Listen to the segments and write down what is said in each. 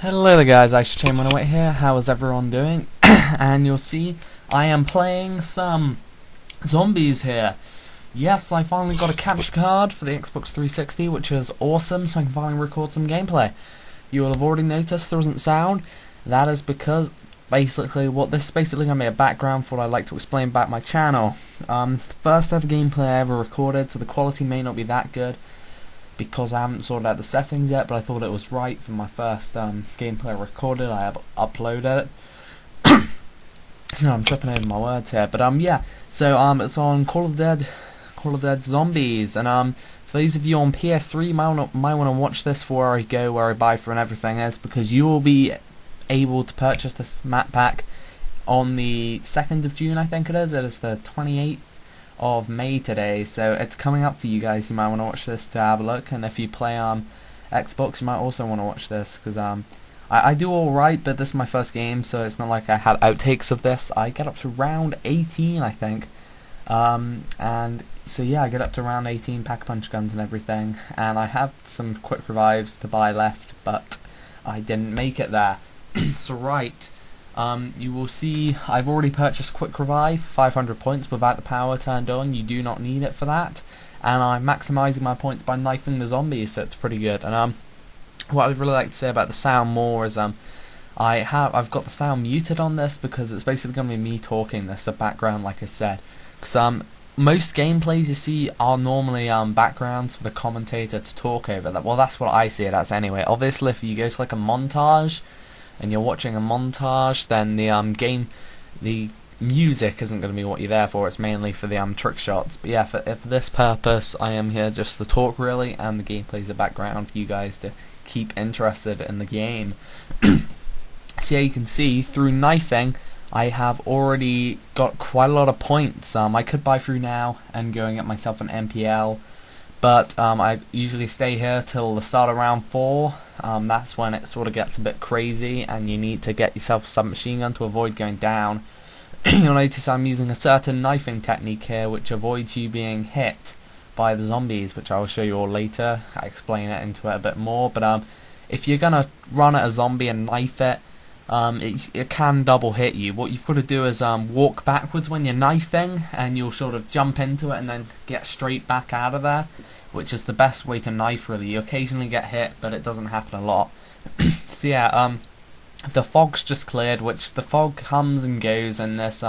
Hello there guys, IceChain108 here, how is everyone doing? And you'll see I am playing some zombies here. Yes, I finally got a capture card for the Xbox 360, which is awesome, so I can finally record some gameplay. You will have already noticed there isn't sound. That is because basically this is basically going to be a background for what I'd like to explain about my channel. First ever gameplay I ever recorded, so the quality may not be that good because I haven't sorted out the settings yet, but I thought it was right for my first gameplay I recorded. I have uploaded it. No, I'm tripping over my words here, but yeah. So it's on Call of the Dead Zombies, and for those of you on PS3, might want to watch this for where I go, where I buy for, and everything is, because you will be able to purchase this map pack on the 2nd of June, I think it is. It is the 28th of May today, so it's coming up for you guys. You might want to watch this to have a look, and if you play Xbox, you might also want to watch this, because I do alright, but this is my first game, so it's not like I had outtakes of this. I get up to round 18, I think, and so yeah, I get up to round 18, pack-a-punch guns and everything, and I have some quick revives to buy left, but I didn't make it there. So right, you will see I've already purchased quick revive, 500 points without the power turned on. You do not need it for that, and I'm maximising my points by knifing the zombies, so it's pretty good. And what I'd really like to say about the sound more is I've got the sound muted on this because it's basically going to be me talking. This a background, like I said, because most gameplays you see are normally backgrounds for the commentator to talk over. That, well, that's what I see it as anyway. Obviously, if you go to like a montage and you're watching a montage, then the music isn't going to be what you're there for. It's mainly for the trick shots. But yeah, for this purpose, I am here just to talk really, and the gameplay's a background for you guys to keep interested in the game. So yeah, you can see through knifing, I have already got quite a lot of points. I could buy through now and go and get myself an MPL, but I usually stay here till the start of round 4. That's when it sort of gets a bit crazy, and you need to get yourself a submachine gun to avoid going down. You'll notice I'm using a certain knifing technique here, which avoids you being hit by the zombies, which I will show you all later. I explain it into it a bit more, but if you're gonna run at a zombie and knife it, it can double hit you. What you've got to do is walk backwards when you're knifing, and you'll sort of jump into it and then get straight back out of there, which is the best way to knife really. You occasionally get hit, but it doesn't happen a lot. So yeah, the fog's just cleared, which the fog comes and goes in this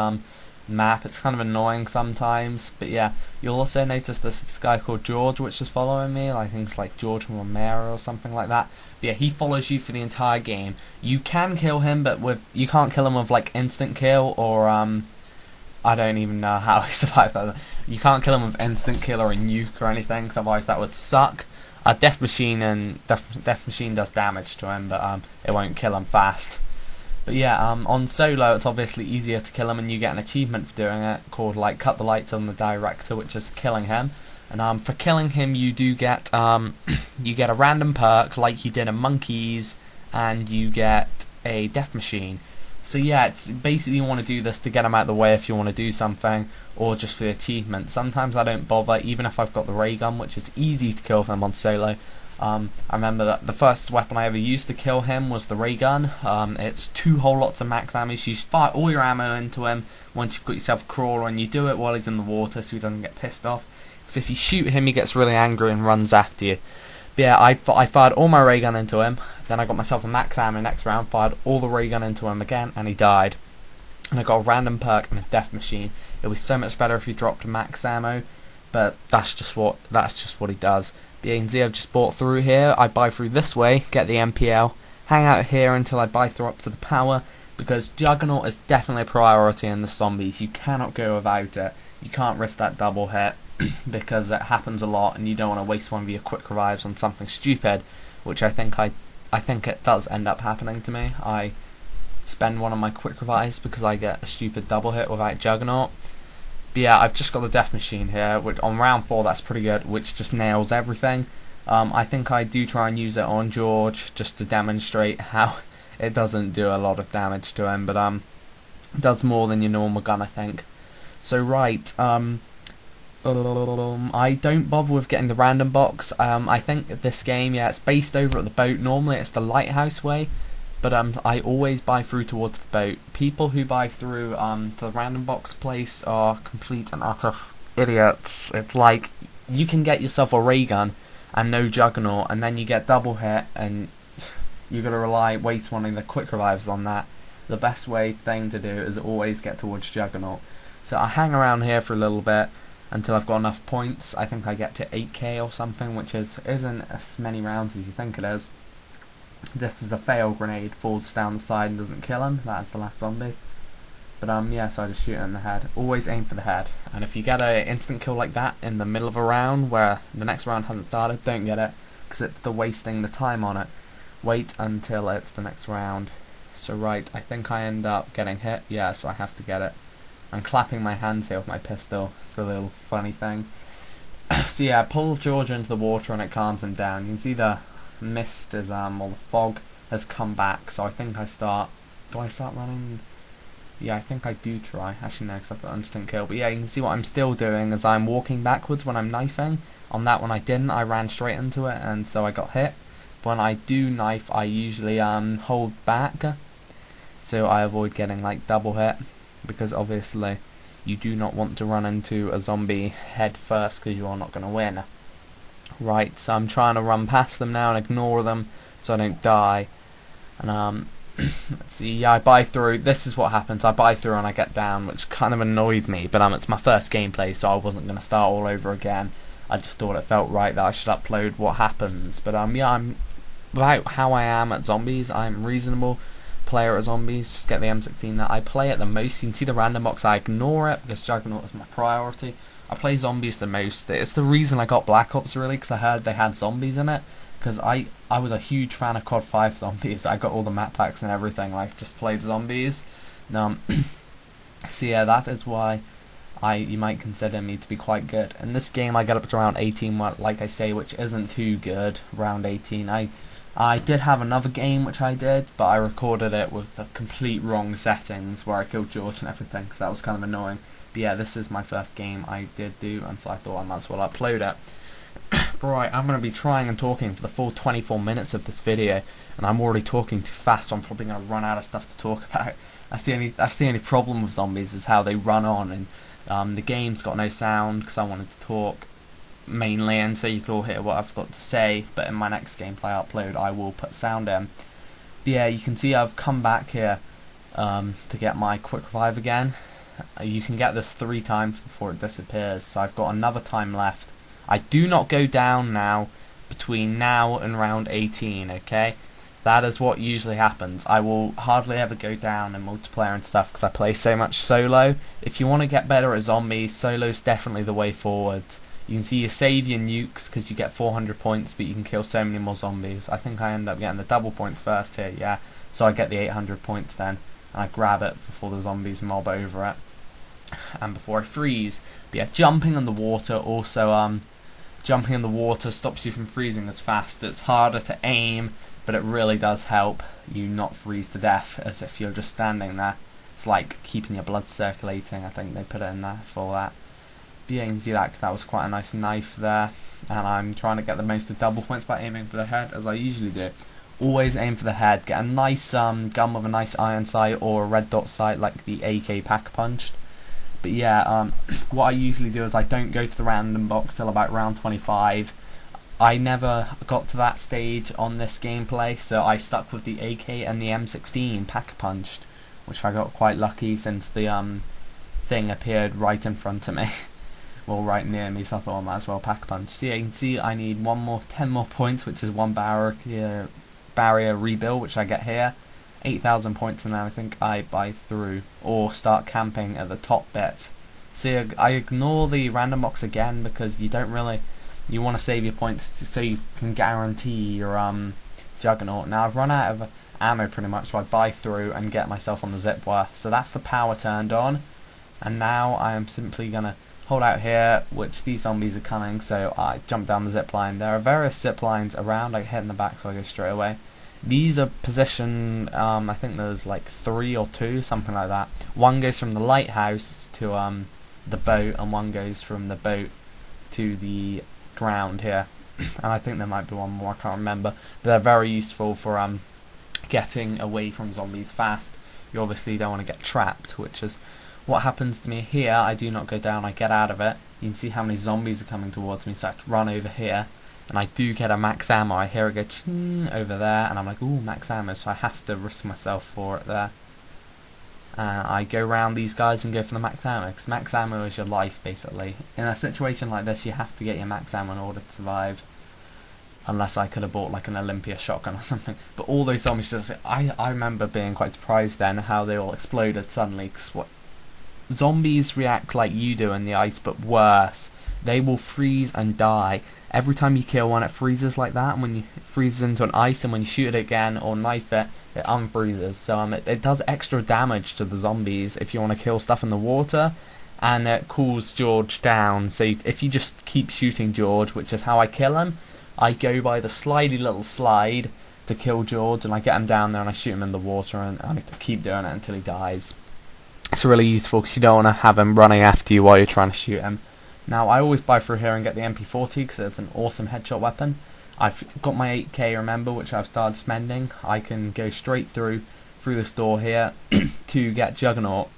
map. It's kind of annoying sometimes, but yeah, you'll also notice this guy called George, which is following me. I think it's like George Romero or something like that. But yeah, he follows you for the entire game. You can kill him, but you can't kill him with like instant kill, or I don't even know how he survived that. You can't kill him with instant kill or a nuke or anything, because otherwise that would suck. Death Machine does damage to him, but it won't kill him fast. But yeah, on solo it's obviously easier to kill him, and you get an achievement for doing it called like Cut the Lights on the Director, which is killing him. And for killing him, you do get you get a random perk like you did in Monkeys, and you get a Death Machine. So yeah, it's basically you want to do this to get him out of the way if you want to do something, or just for the achievement. Sometimes I don't bother, even if I've got the ray gun, which is easy to kill him on solo. I remember that the first weapon I ever used to kill him was the ray gun. It's 2 whole lots of max ammo, so you fire all your ammo into him once you've got yourself a crawler, and you do it while he's in the water so he doesn't get pissed off. Because if you shoot him, he gets really angry and runs after you. But yeah, I fired all my ray gun into him, then I got myself a max ammo next round, fired all the ray gun into him again, and he died. And I got a random perk and a Death Machine. It was so much better if you dropped max ammo, but that's just what he does. The ANZ I've just bought through here. I buy through this way, get the MPL, hang out here until I buy through up to the power, because Juggernaut is definitely a priority in the zombies. You cannot go without it. You can't risk that double hit because it happens a lot, and you don't want to waste one of your quick revives on something stupid, which I think it does end up happening to me. I spend one of my quick revives because I get a stupid double hit without Juggernaut. But yeah, I've just got the Death Machine here, which on round 4 that's pretty good, which just nails everything. I think I do try and use it on George just to demonstrate how it doesn't do a lot of damage to him, but it does more than your normal gun, I think. So right, I don't bother with getting the random box. I think this game, yeah, it's based over at the boat. Normally it's the lighthouse way, But I always buy through towards the boat. People who buy through the random box place are complete and utter idiots. It's like you can get yourself a ray gun and no juggernaut, and then you get double hit, and you got to waste one of the quick revives on that. The best thing to do is always get towards juggernaut. So I hang around here for a little bit until I've got enough points. I think I get to 8k or something, which isn't as many rounds as you think it is. This is a fail grenade, falls down the side and doesn't kill him. That's the last zombie. But yeah, so I just shoot it in the head. Always aim for the head. And if you get an instant kill like that in the middle of a round where the next round hasn't started, don't get it, because it's wasting the time on it. Wait until it's the next round. So right, I think I end up getting hit. Yeah, so I have to get it. I'm clapping my hands here with my pistol. It's the little funny thing. So yeah, I pull George into the water and it calms him down. You can see the mist is or the fog has come back. So I think I start. Do I start running? Yeah, I think I do try. Actually no, because I've got instant kill. But yeah, you can see what I'm still doing is I'm walking backwards when I'm knifing. On that one I didn't. I ran straight into it, and so I got hit. When I do knife, I usually hold back, so I avoid getting like double hit, because obviously you do not want to run into a zombie head first, because you are not going to win. Right, so I'm trying to run past them now and ignore them so I don't die. And let's see, yeah, I buy through. This is what happens. I buy through and I get down, which kind of annoyed me, but it's my first gameplay, so I wasn't going to start all over again. I just thought it felt right that I should upload what happens. But yeah, I'm about how I am at zombies. I'm reasonable player at zombies. Just get the M16 that I play at the most. You can see the random box. I ignore it because Juggernaut is my priority. I play zombies the most. It's the reason I got Black Ops, really, because I heard they had zombies in it. Because I was a huge fan of COD 5 zombies. I got all the map packs and everything. Like, just played zombies. So yeah, that is why you might consider me to be quite good. In this game I get up to round 18, like I say, which isn't too good. Round 18. I did have another game which I did, but I recorded it with the complete wrong settings where I killed George and everything, so that was kind of annoying. But yeah, this is my first game I did do, and so I thought I might as well upload it. Right, I'm going to be trying and talking for the full 24 minutes of this video, and I'm already talking too fast, so I'm probably going to run out of stuff to talk about. That's the only problem with zombies, is how they run on, and the game's got no sound because I wanted to talk mainly, and so you can all hear what I've got to say. But in my next gameplay upload I will put sound in. But yeah, you can see I've come back here to get my quick revive again. You can get this 3 times before it disappears, so I've got another time left. I do not go down now between now and round 18, okay? That is what usually happens. I will hardly ever go down in multiplayer and stuff because I play so much solo. If you want to get better at zombies, solo's definitely the way forward. You can see you save your nukes because you get 400 points, but you can kill so many more zombies. I think I end up getting the double points first here, yeah. So I get the 800 points then, and I grab it before the zombies mob over it, and before I freeze. But yeah, jumping in the water also, jumping in the water stops you from freezing as fast. It's harder to aim, but it really does help you not freeze to death as if you're just standing there. It's like keeping your blood circulating. I think they put it in there for that. But yeah, you can see that was quite a nice knife there, and I'm trying to get the most of double points by aiming for the head, as I usually do. Always aim for the head. Get a nice gun with a nice iron sight or a red dot sight like the AK Pack-a-Punched. But yeah, what I usually do is I don't go to the random box till about round 25. I never got to that stage on this gameplay, so I stuck with the AK and the M16 Pack-a-Punched, which I got quite lucky since the thing appeared right in front of me. Well, right near me, so I thought I might as well Pack-a-Punch. So yeah, you can see I need 10 more points, which is 1 barrier rebuild, which I get here. 8,000 points, and then I think I buy through or start camping at the top bit. See, I ignore the random box again because you don't really, you want to save your points so you can guarantee your Juggernaut. Now I've run out of ammo pretty much, so I buy through and get myself on the zip wire. So that's the power turned on, and now I am simply gonna hold out here, which these zombies are coming, so I jump down the zip line. There are various zip lines around. I hit in the back, so I go straight away. These are positioned, I think there's like 3 or 2, something like that. One goes from the lighthouse to the boat, and one goes from the boat to the ground here. And I think there might be one more, I can't remember. But they're very useful for getting away from zombies fast. You obviously don't want to get trapped, which is what happens to me here. I do not go down, I get out of it. You can see how many zombies are coming towards me, so I have to run over here. And I do get a max ammo. I hear it go ching over there, and I'm like, ooh, max ammo, so I have to risk myself for it there. I go around these guys and go for the max ammo, because max ammo is your life, basically. In a situation like this, you have to get your max ammo in order to survive. Unless I could have bought like an Olympia shotgun or something. But all those zombies just... I remember being quite surprised then how they all exploded suddenly, because what... Zombies react like you do in the ice, but worse. They will freeze and die. Every time you kill one, it freezes like that, and when you freezes into an ice, and when you shoot it again or knife it, it unfreezes. So it does extra damage to the zombies if you want to kill stuff in the water, and it cools George down. So if you just keep shooting George, which is how I kill him, I go by the slidey little slide to kill George, and I get him down there and I shoot him in the water, and I keep doing it until he dies. It's really useful because you don't want to have him running after you while you're trying to shoot him. Now, I always buy through here and get the MP40 because it's an awesome headshot weapon. I've got my 8k, remember, which I've started spending. I can go straight through this door here to get Juggernaut,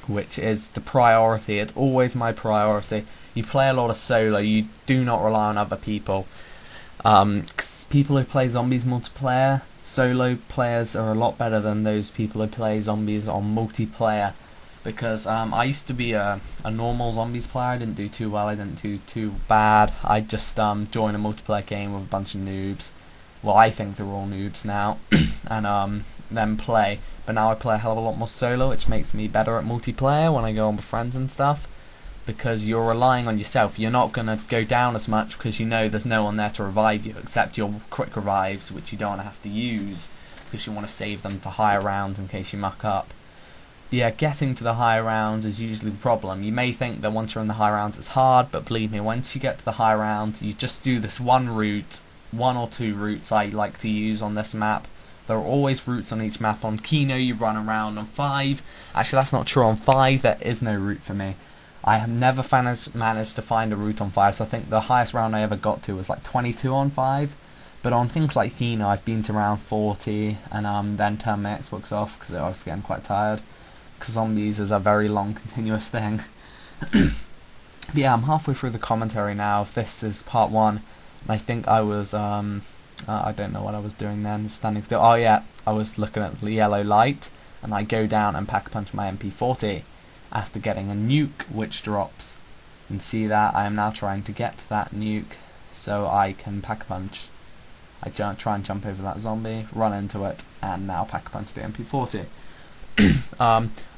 which is the priority. It's always my priority. You play a lot of solo, you do not rely on other people. 'Cause people who play zombies multiplayer, solo players are a lot better than those people who play zombies on multiplayer. Because I used to be a normal zombies player. I didn't do too well, I didn't do too bad. I just joined a multiplayer game with a bunch of noobs. Well, I think they're all noobs now. And then play. But now I play a hell of a lot more solo, which makes me better at multiplayer when I go on with friends and stuff. Because you're relying on yourself. You're not going to go down as much because you know there's no one there to revive you except your quick revives, which you don't want to have to use because you want to save them for higher rounds in case you muck up. Yeah, getting to the high rounds is usually the problem. You may think that once you're in the high rounds it's hard, but believe me, once you get to the high rounds, you just do this one route, one or two routes I like to use on this map. There are always routes on each map. On Kino you run around. On 5, actually that's not true, on 5 there is no route for me. I have never managed to find a route on 5, so I think the highest round I ever got to was like 22 on 5. But on things like Kino I've been to around 40 and then turned my Xbox off because I was getting quite tired. Because zombies is a very long continuous thing. But yeah, I'm halfway through the commentary now. This is part 1, and I think I was I don't know what I was doing then, just standing still. Oh yeah, I was looking at the yellow light, and I go down and pack punch my MP40 after getting a nuke which drops. You can see that I am now trying to get to that nuke so I can pack punch. I try and jump over that zombie, run into it, and now pack punch the MP40.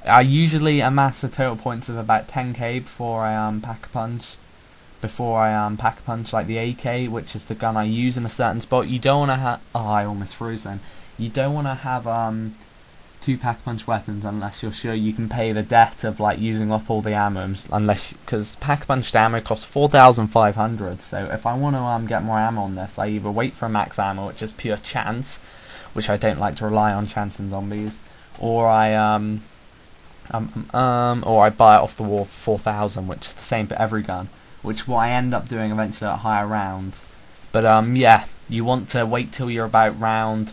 I usually amass a total points of about 10k before I pack a punch. Before I pack a punch like the AK, which is the gun I use in a certain spot. You don't want to have... Oh, I almost froze then. You don't want to have 2 pack punch weapons unless you're sure you can pay the debt of like using up all the ammo. Because pack punched ammo costs 4,500. So if I want to get more ammo on this, I either wait for a max ammo, which is pure chance, which I don't like to rely on chance in zombies, or I buy it off the wall for 4,000, which is the same for every gun, which what I end up doing eventually at higher rounds. But yeah, you want to wait till you're about round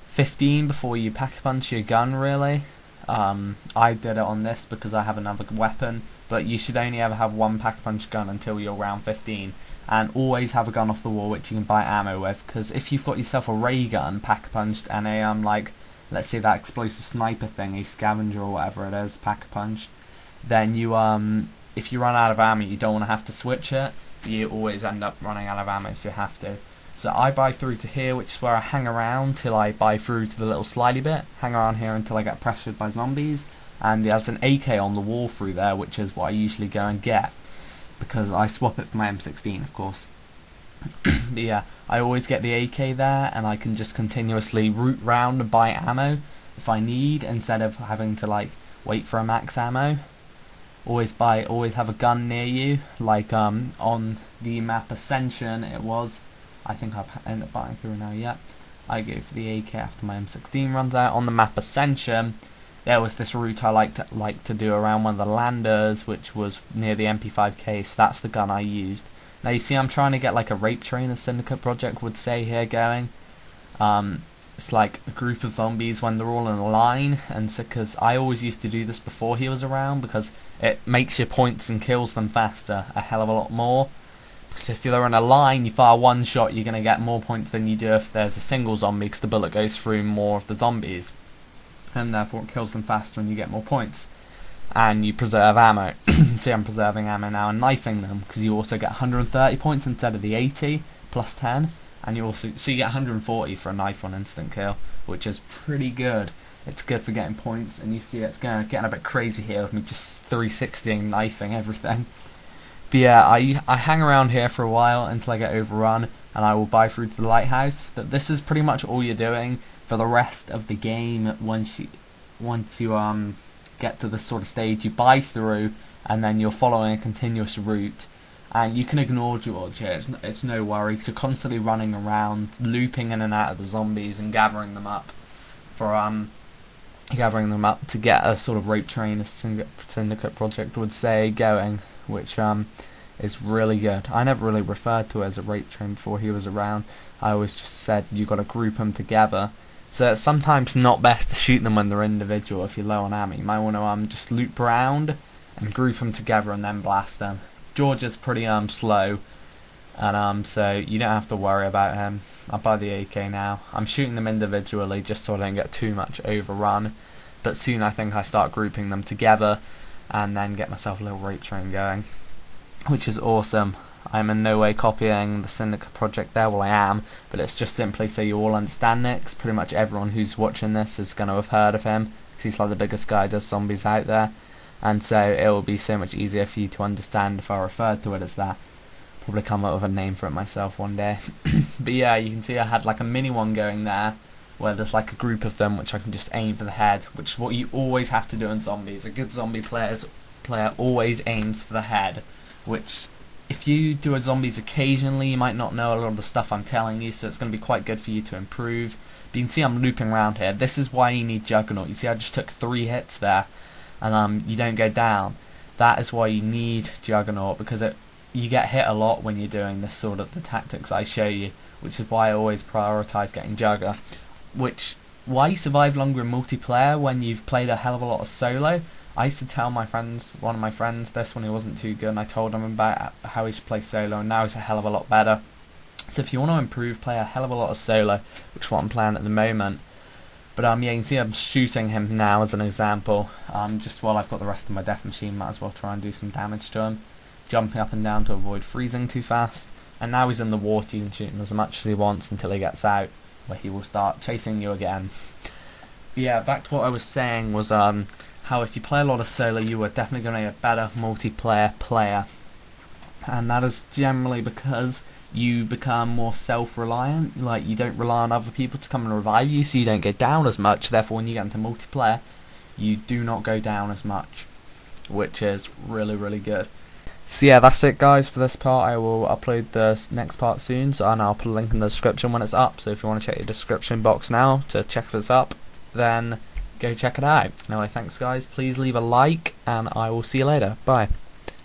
15 before you pack a punch your gun, really. I did it on this because I have another weapon, but you should only ever have one pack a punch gun until you're round 15, and always have a gun off the wall which you can buy ammo with, because if you've got yourself a ray gun, pack a punched, and a like, let's say that explosive sniper thing, a scavenger or whatever it is, pack a punch, then you if you run out of ammo, you don't want to have to switch it. You always end up running out of ammo, so you have to. So I buy through to here, which is where I hang around till I buy through to the little slidey bit. Hang around here until I get pressured by zombies. And there's an AK on the wall through there, which is what I usually go and get, because I swap it for my M16, of course. But yeah, I always get the AK there, and I can just continuously route round and buy ammo if I need, instead of having to like wait for a max ammo. Always have a gun near you, like on the map Ascension it was. I think I've ended up buying through now, yeah. I go for the AK after my M16 runs out. On the map Ascension, there was this route I like to do around one of the landers, which was near the MP5K, so that's the gun I used. Now you see I'm trying to get like a rape train, as Syndicate Project would say here, going. it's like a group of zombies when they're all in a line, and so because I always used to do this before he was around, because it makes your points and kills them faster a hell of a lot more. Because if they're in a line, you fire one shot, you're going to get more points than you do if there's a single zombie, because the bullet goes through more of the zombies, and therefore it kills them faster and you get more points. And you preserve ammo. You can see I'm preserving ammo now and knifing them, because you also get 130 points instead of the 80 plus 10. And you also, so you get 140 for a knife on instant kill, which is pretty good. It's good for getting points, and you see it's getting a bit crazy here with me just 360ing, knifing everything. But yeah, I hang around here for a while until I get overrun, and I will buy through to the lighthouse. But this is pretty much all you're doing for the rest of the game. Once you get to this sort of stage, you buy through, and then you're following a continuous route. And you can ignore George here, it's no worry, because you're constantly running around, looping in and out of the zombies and gathering them up to get a sort of rape train, as Syndicate Project would say, going, which is really good. I never really referred to it as a rape train before he was around. I always just said you got to group them together. So it's sometimes not best to shoot them when they're individual if you're low on ammo. You might want to just loop around and group them together and then blast them. George is pretty slow, and so you don't have to worry about him. I'll buy the AK now. I'm shooting them individually just so I don't get too much overrun, but soon I think I start grouping them together and then get myself a little rape train going, which is awesome. I'm in no way copying the Syndicate Project there, well I am, but it's just simply so you all understand it, because pretty much everyone who's watching this is going to have heard of him, because he's like the biggest guy who does zombies out there. And so it will be so much easier for you to understand if I referred to it as that. Probably come up with a name for it myself one day. But yeah, you can see I had like a mini one going there, where there's like a group of them which I can just aim for the head, which is what you always have to do in zombies. A good zombie player always aims for the head, which if you do a zombies occasionally, you might not know a lot of the stuff I'm telling you, so it's going to be quite good for you to improve. But you can see I'm looping around here. This is why you need Juggernaut. You see I just took 3 hits there, and you don't go down. That is why you need Juggernaut, because you get hit a lot when you're doing this sort of the tactics I show you, which is why I always prioritise getting Jugger. Why you survive longer in multiplayer when you've played a hell of a lot of solo. I used to tell one of my friends this when he wasn't too good, and I told him about how he should play solo, and now he's a hell of a lot better. So if you want to improve, play a hell of a lot of solo, which is what I'm playing at the moment. But yeah, you can see I'm shooting him now as an example. Just while I've got the rest of my death machine, might as well try and do some damage to him. Jumping up and down to avoid freezing too fast. And now he's in the water, you can shoot him as much as he wants until he gets out, where he will start chasing you again. But yeah, back to what I was saying was how if you play a lot of solo, you are definitely going to be a better multiplayer player. And that is generally because you become more self-reliant, like you don't rely on other people to come and revive you, so you don't go down as much. Therefore when you get into multiplayer, you do not go down as much, which is really, really good. So yeah, that's it guys for this part. I will upload the next part soon, and I'll put a link in the description when it's up, so if you want to check the description box now to check if it's up, then go check it out. Anyway, thanks guys, please leave a like, and I will see you later. Bye.